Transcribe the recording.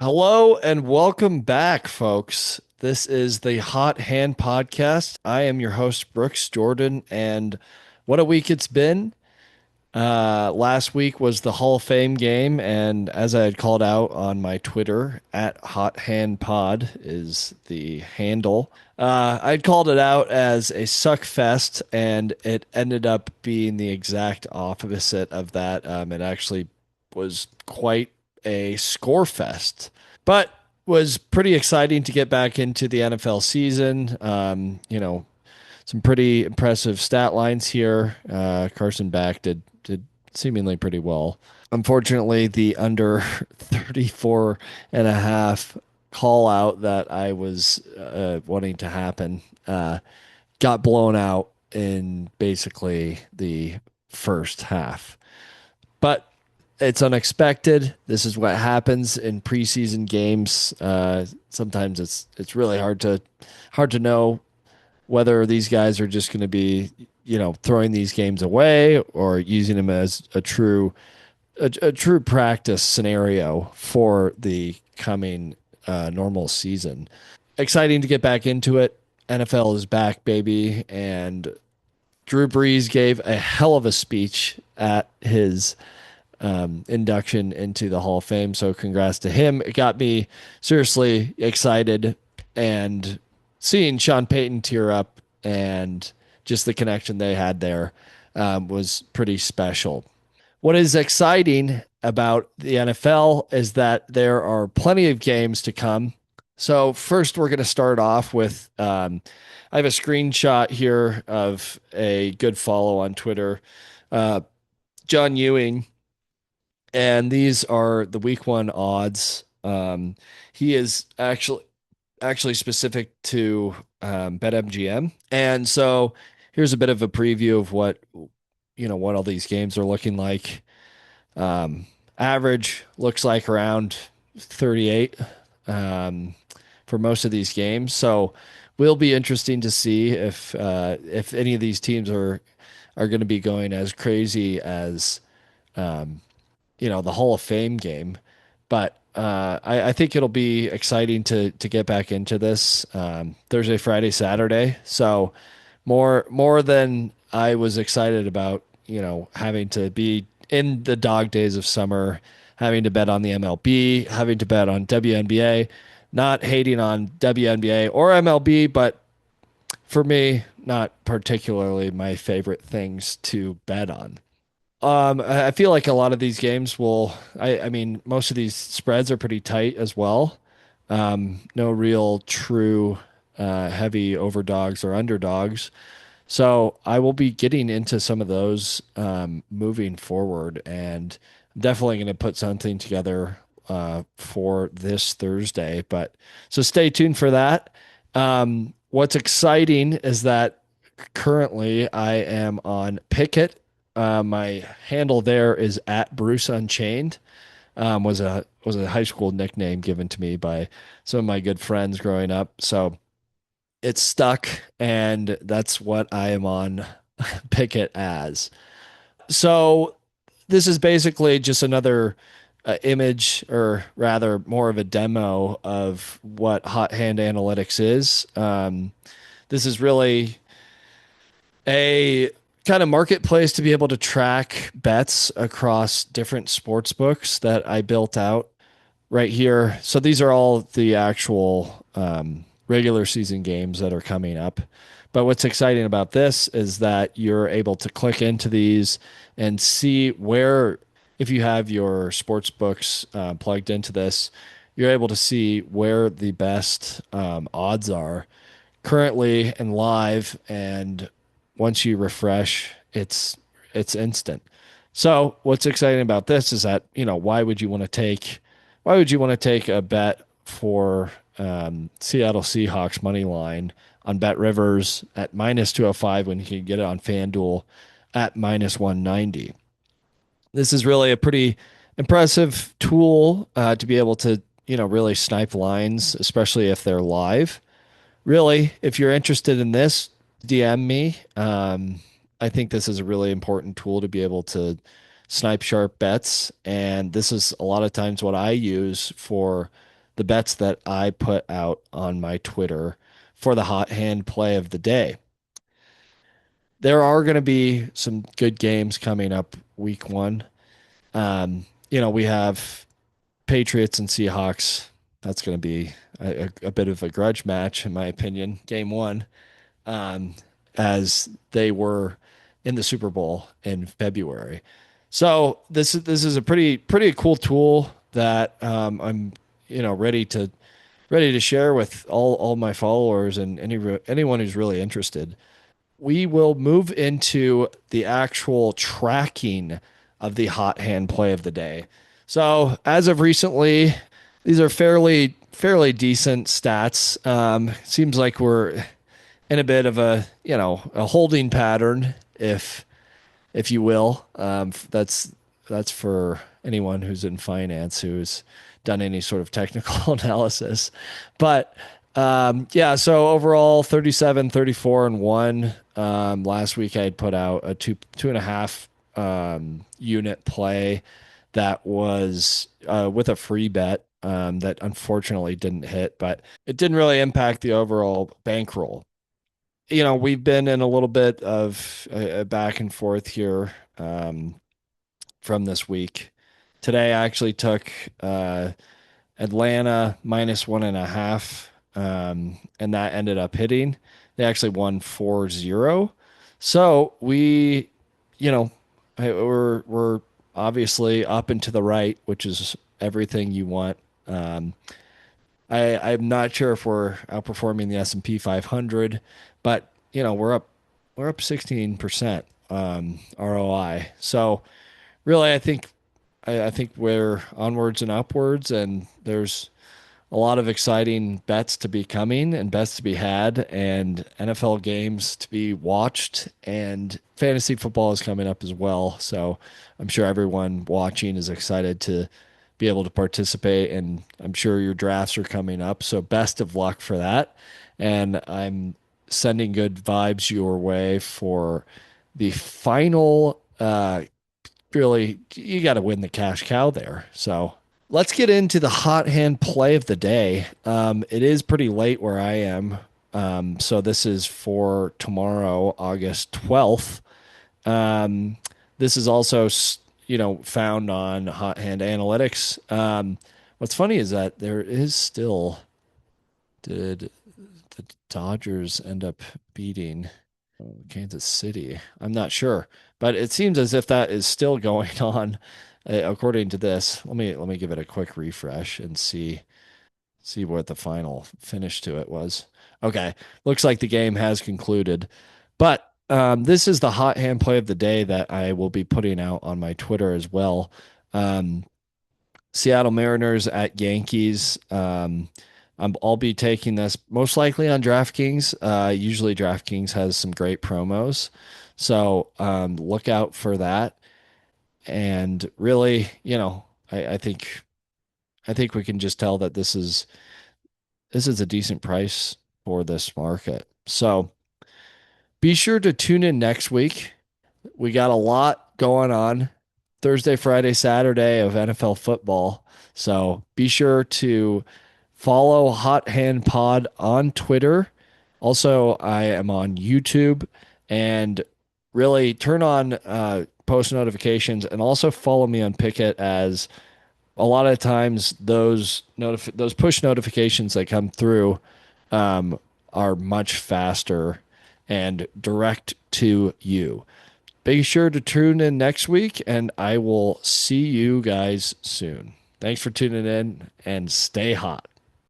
Hello and welcome back, folks. This is the Hot Hand Podcast. I am your host, Brooks Jordan, and what a week it's been. Last week was the Hall of Fame game, and as I had called out on my Twitter, at Hot Hand Pod is the handle. I'd called it out as a suck fest, and it ended up being the exact opposite of that. It actually was quite a score fest, but was pretty exciting to get back into the NFL season. Some pretty impressive stat lines here. Carson Beck did seemingly pretty well. Unfortunately, the under 34 and a half call out that I was wanting to happen got blown out in basically the first half. But it's unexpected. This is what happens in preseason games. Sometimes it's really hard to know whether these guys are just going to be, throwing these games away or using them as a true practice scenario for the coming normal season. Exciting to get back into it. NFL is back, baby, and Drew Brees gave a hell of a speech at his induction into the Hall of Fame. So congrats to him. It got me seriously excited, and seeing Sean Payton tear up and just the connection they had there was pretty special. What is exciting about the NFL is that there are plenty of games to come. So first, we're going to start off with I have a screenshot here of a good follow on Twitter, uh, John Ewing, and these are the week one odds. He is actually specific to BetMGM, and so here's a bit of a preview of what all these games are looking like. Average looks like around 38 um, for most of these games, so will be interesting to see if any of these teams are going to be going as crazy as um, the Hall of Fame game. But I think it'll be exciting to get back into this Thursday, Friday, Saturday. So more than I was excited about, having to be in the dog days of summer, having to bet on the MLB, having to bet on WNBA. Not hating on WNBA or MLB, but for me, not particularly my favorite things to bet on. I feel like a lot of these games will, I mean, most of these spreads are pretty tight as well. No real true heavy overdogs or underdogs. So I will be getting into some of those moving forward, and I'm definitely going to put something together for this Thursday. But so stay tuned for that. What's exciting is that currently I am on Pikkit. My handle there is at Bruce Unchained. Was a high school nickname given to me by some of my good friends growing up. So it's stuck, and that's what I am on Pikkit as. So this is basically just another image, or rather more of a demo of what Hot Hand Analytics is. This is really a kind of marketplace to be able to track bets across different sports books that I built out right here. So these are all the actual regular season games that are coming up. But what's exciting about this is that you're able to click into these and see where, if you have your sports books plugged into this, you're able to see where the best odds are currently and live. And once you refresh, it's instant. So what's exciting about this is that, why would you want to take a bet for Seattle Seahawks money line on Bet Rivers at minus 205 when you can get it on FanDuel at minus 190? This is really a pretty impressive tool to be able to, really snipe lines, especially if they're live. Really, if you're interested in this, DM me. I think this is a really important tool to be able to snipe sharp bets. And this is a lot of times what I use for the bets that I put out on my Twitter for the hot hand play of the day. There are going to be some good games coming up week one. We have Patriots and Seahawks. That's going to be a bit of a grudge match, in my opinion, game one, um, as they were in the Super Bowl in February. So this is a pretty cool tool that I'm ready to share with all my followers and anyone who's really interested. We will move into the actual tracking of the hot hand play of the day. So as of recently, these are fairly decent stats. Seems like we're in a bit of a holding pattern, if you will. That's for anyone who's in finance who's done any sort of technical analysis. But yeah, so overall 37, 34, and 1. Last week I had put out a two and a half unit play that was with a free bet that unfortunately didn't hit, but it didn't really impact the overall bankroll. We've been in a little bit of a back and forth here from this week. Today, I actually took Atlanta -1.5, and that ended up hitting. They actually won 4-0. So you know, we're obviously up and to the right, which is everything you want. Um, I'm not sure if we're outperforming the S&P 500, but we're up 16% ROI. So really, I think we're onwards and upwards, and there's a lot of exciting bets to be coming and bets to be had and NFL games to be watched, and fantasy football is coming up as well. So I'm sure everyone watching is excited to be able to participate, and I'm sure your drafts are coming up. So best of luck for that. And I'm sending good vibes your way for the final really you got to win the cash cow there. So let's get into the hot hand play of the day. It is pretty late where I am. So this is for tomorrow, August 12th. Um, this is also, found on Hot Hand Analytics. What's funny is that there is still, did the Dodgers end up beating Kansas City? I'm not sure, but it seems as if that is still going on, according to this. Let me give it a quick refresh and see what the final finish to it was. Okay, looks like the game has concluded, but this is the hot hand play of the day that I will be putting out on my Twitter as well. Um, Seattle Mariners at Yankees. I'll be taking this most likely on DraftKings. Usually DraftKings has some great promos, so look out for that. And really, I think we can just tell that this is a decent price for this market. So be sure to tune in next week. We got a lot going on Thursday, Friday, Saturday of NFL football. So be sure to follow Hot Hand Pod on Twitter. Also, I am on YouTube, and really turn on post notifications, and also follow me on Pikkit, as a lot of times those push notifications that come through um, are much faster and direct to you. Be sure to tune in next week, and I will see you guys soon. Thanks for tuning in, and stay hot.